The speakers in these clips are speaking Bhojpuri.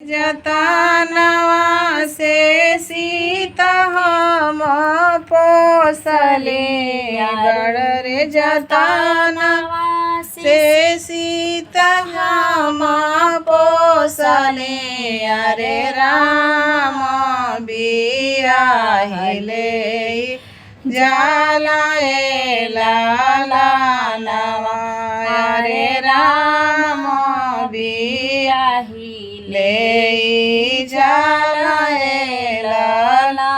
जतनवा से सीता हम पोसले गढ़ रे जतनवा से सीता हम पोसले अरे राम बियाहिले जाला लाला नवा अरे राम बियाहिले जाला लाला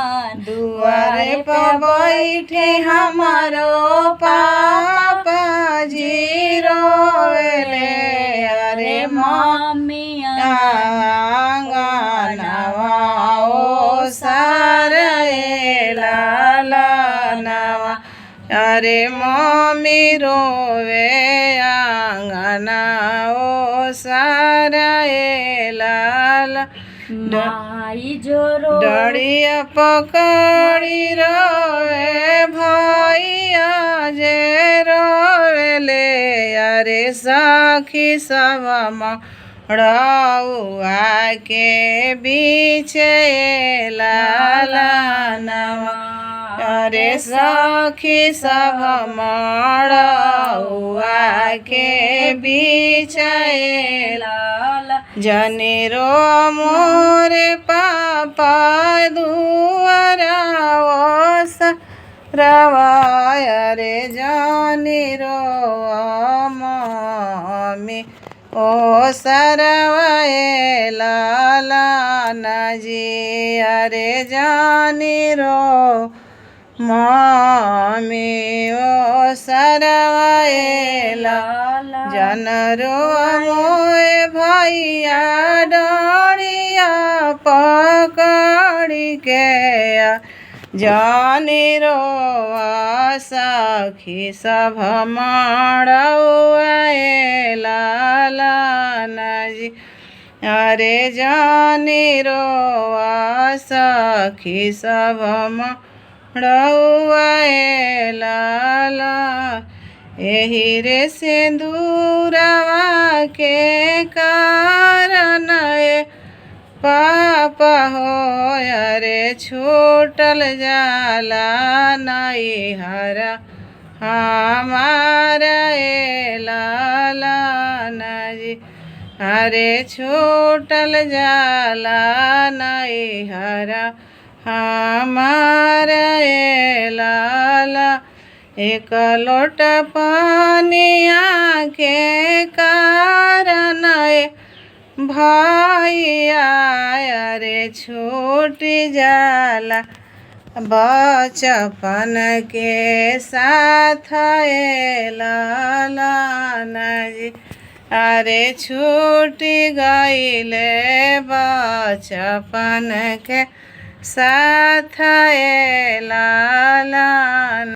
दुआरे पर बैठे हमारो पापा जी रोले अरे मम्मी आंगनवा ओ सारे लाला नवा अरे मम्मी रोवे आंगना ओ सारा लाला माई जोरो डरिया पकड़ी रोवे भैया जे रोवेले अरे सखी सब मड़ौआ के बीचे लाला नवा अरे सखी सब मड़ौआ के बीचे लाला जनेरो मोरे पापा दुआरा रवाय रे जनेरो मम्मी ओ सरवाए लाला नजी अरे जनेरो मम्मी ओ सरवाए लाला जनरो मोए भैया डोरिया पकड़ी के जनेरो सखी सब मड़ौआ लाला नजी अरे जनेरो सखी सब मड़ौआ लाला एही रे सिंदूरवा के कारण पापा हो अरे छूटल जाला नहीं हरा हमारा लाला नजी अरे छूटल जाला नहीं हरा हमारा लाला एक लोटा पानिया के कारण भैया अरे छूट जाला बचपन के साथ लाला नजी अरे छूट गईले बचपन के साथ लाला